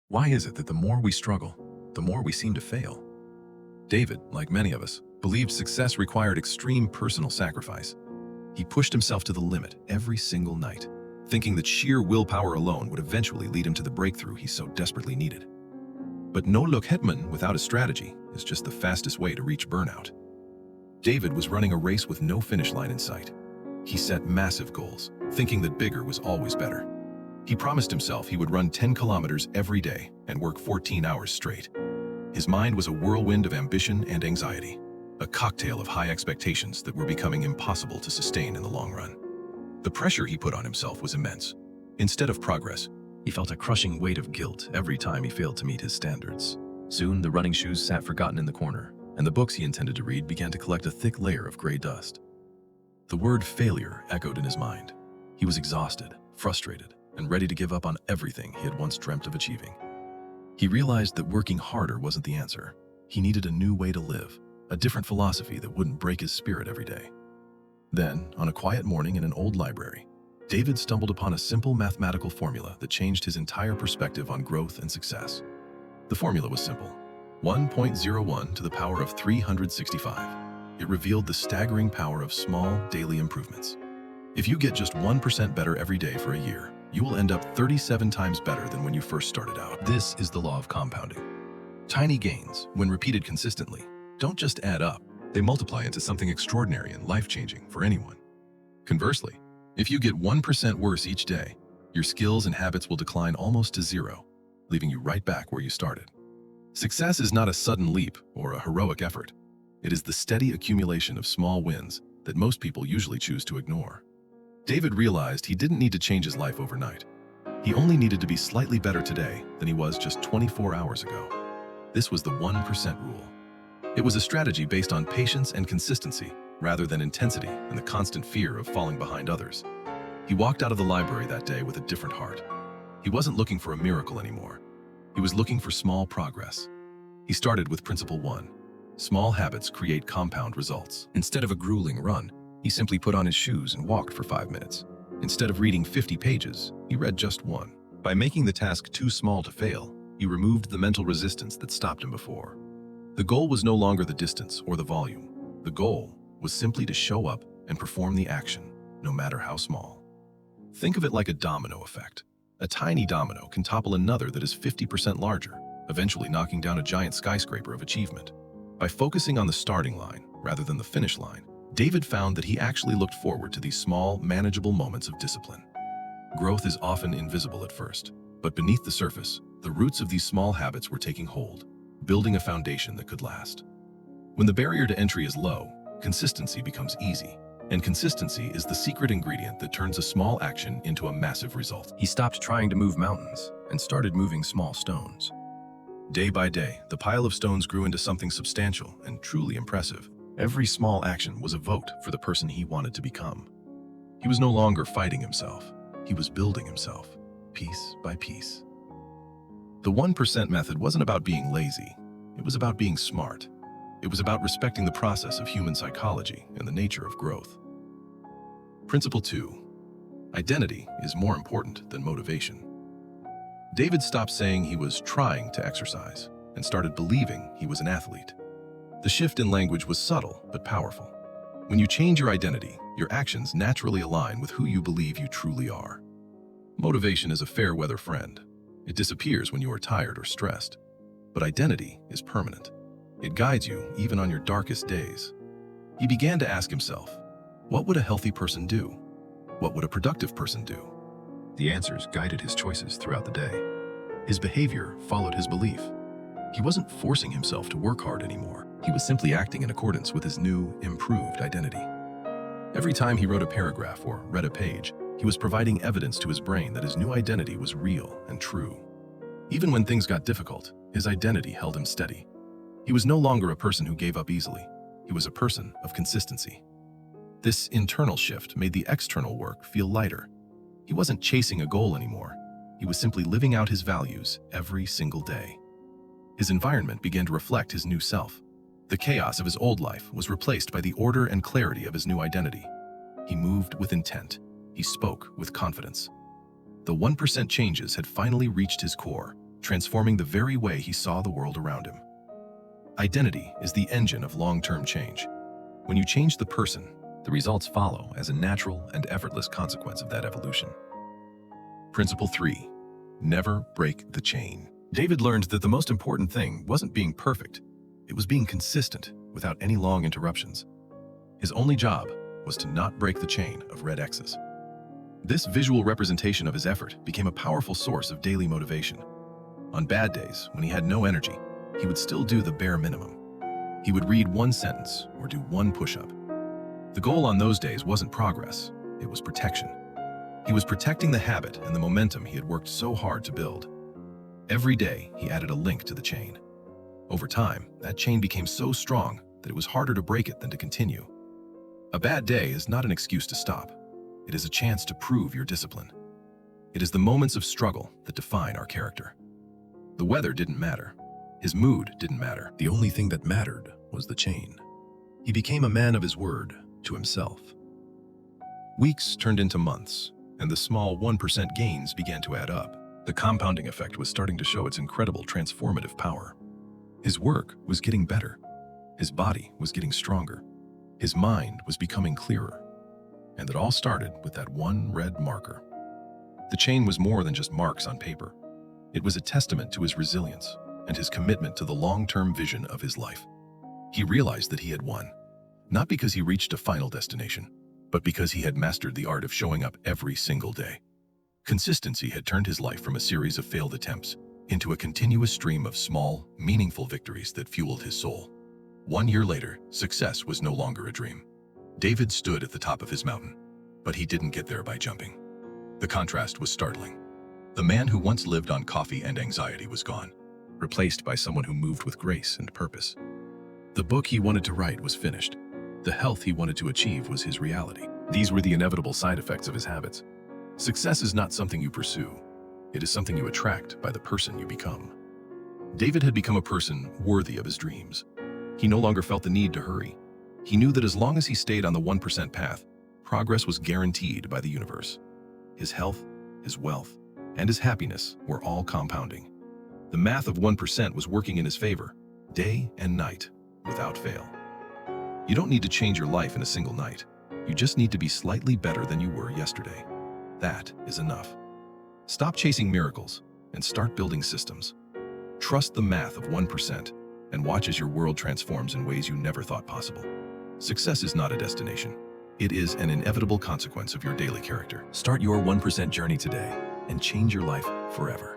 Why is it that the more we struggle, the more we seem to fail? David, like many of us, believed success required extreme personal sacrifice. He pushed himself to the limit every single night, thinking that sheer willpower alone would eventually lead him to the breakthrough he so desperately needed. But no look Hetman without a strategy is just the fastest way to reach burnout. David was running a race with no finish line in sight. He set massive goals, thinking that bigger was always better. He promised himself he would run 10 kilometers every day and work 14 hours straight. His mind was a whirlwind of ambition and anxiety, a cocktail of high expectations that were becoming impossible to sustain in the long run. The pressure he put on himself was immense. Instead of progress, he felt a crushing weight of guilt every time he failed to meet his standards. Soon, the running shoes sat forgotten in the corner, and the books he intended to read began to collect a thick layer of gray dust. The word failure echoed in his mind. He was exhausted, frustrated, and ready to give up on everything he had once dreamt of achieving. He realized that working harder wasn't the answer. He needed a new way to live, a different philosophy that wouldn't break his spirit every day. Then, on a quiet morning in an old library, David stumbled upon a simple mathematical formula that changed his entire perspective on growth and success. The formula was simple: 1.01 to the power of 365. It revealed the staggering power of small, daily improvements. If you get just 1% better every day for a year, you will end up 37 times better than when you first started out. This is the law of compounding. Tiny gains, when repeated consistently, don't just add up, they multiply into something extraordinary and life-changing for anyone. Conversely, if you get 1% worse each day, your skills and habits will decline almost to zero, leaving you right back where you started. Success is not a sudden leap or a heroic effort. It is the steady accumulation of small wins that most people usually choose to ignore. David realized he didn't need to change his life overnight. He only needed to be slightly better today than he was just 24 hours ago. This was the 1% rule. It was a strategy based on patience and consistency rather than intensity and the constant fear of falling behind others. He walked out of the library that day with a different heart. He wasn't looking for a miracle anymore. He was looking for small progress. He started with Principle 1. Small habits create compound results. Instead of a grueling run, he simply put on his shoes and walked for 5 minutes. Instead of reading 50 pages, he read just one. By making the task too small to fail, he removed the mental resistance that stopped him before. The goal was no longer the distance or the volume. The goal was simply to show up and perform the action, no matter how small. Think of it like a domino effect. A tiny domino can topple another that is 50% larger, eventually knocking down a giant skyscraper of achievement. By focusing on the starting line rather than the finish line, David found that he actually looked forward to these small, manageable moments of discipline. Growth is often invisible at first, but beneath the surface, the roots of these small habits were taking hold, building a foundation that could last. When the barrier to entry is low, consistency becomes easy, and consistency is the secret ingredient that turns a small action into a massive result. He stopped trying to move mountains and started moving small stones. Day by day, the pile of stones grew into something substantial and truly impressive. Every small action was a vote for the person he wanted to become. He was no longer fighting himself. He was building himself, piece by piece. The 1% method wasn't about being lazy. It was about being smart. It was about respecting the process of human psychology and the nature of growth. Principle 2. Identity is more important than motivation. David stopped saying he was trying to exercise and started believing he was an athlete. The shift in language was subtle but powerful. When you change your identity, your actions naturally align with who you believe you truly are. Motivation is a fair-weather friend. It disappears when you are tired or stressed. But identity is permanent. It guides you even on your darkest days. He began to ask himself, what would a healthy person do? What would a productive person do? The answers guided his choices throughout the day. His behavior followed his belief. He wasn't forcing himself to work hard anymore. He was simply acting in accordance with his new, improved identity. Every time he wrote a paragraph or read a page, he was providing evidence to his brain that his new identity was real and true. Even when things got difficult, his identity held him steady. He was no longer a person who gave up easily. He was a person of consistency. This internal shift made the external work feel lighter. He wasn't chasing a goal anymore. He was simply living out his values every single day. His environment began to reflect his new self. The chaos of his old life was replaced by the order and clarity of his new identity. He moved with intent. He spoke with confidence. The 1% changes had finally reached his core, transforming the very way he saw the world around him. Identity is the engine of long-term change. When you change the person, the results follow as a natural and effortless consequence of that evolution. Principle 3. Never break the chain. David learned that the most important thing wasn't being perfect. It was being consistent without any long interruptions. His only job was to not break the chain of red X's. This visual representation of his effort became a powerful source of daily motivation. On bad days, when he had no energy, he would still do the bare minimum. He would read one sentence or do one push-up. The goal on those days wasn't progress, it was protection. He was protecting the habit and the momentum he had worked so hard to build. Every day, he added a link to the chain. Over time, that chain became so strong that it was harder to break it than to continue. A bad day is not an excuse to stop. It is a chance to prove your discipline. It is the moments of struggle that define our character. The weather didn't matter. His mood didn't matter. The only thing that mattered was the chain. He became a man of his word to himself. Weeks turned into months, and the small 1% gains began to add up. The compounding effect was starting to show its incredible transformative power. His work was getting better. His body was getting stronger. His mind was becoming clearer. And it all started with that one red marker. The chain was more than just marks on paper. It was a testament to his resilience and his commitment to the long-term vision of his life. He realized that he had won, not because he reached a final destination, but because he had mastered the art of showing up every single day. Consistency had turned his life from a series of failed attempts into a continuous stream of small, meaningful victories that fueled his soul. 1 year later, success was no longer a dream. David stood at the top of his mountain, but he didn't get there by jumping. The contrast was startling. The man who once lived on coffee and anxiety was gone, replaced by someone who moved with grace and purpose. The book he wanted to write was finished. The health he wanted to achieve was his reality. These were the inevitable side effects of his habits. Success is not something you pursue. It is something you attract by the person you become. David had become a person worthy of his dreams. He no longer felt the need to hurry. He knew that as long as he stayed on the 1% path, progress was guaranteed by the universe. His health, his wealth, and his happiness were all compounding. The math of 1% was working in his favor, day and night, without fail. You don't need to change your life in a single night. You just need to be slightly better than you were yesterday. That is enough. Stop chasing miracles and start building systems. Trust the math of 1% and watch as your world transforms in ways you never thought possible. Success is not a destination. It is an inevitable consequence of your daily character. Start your 1% journey today and change your life forever.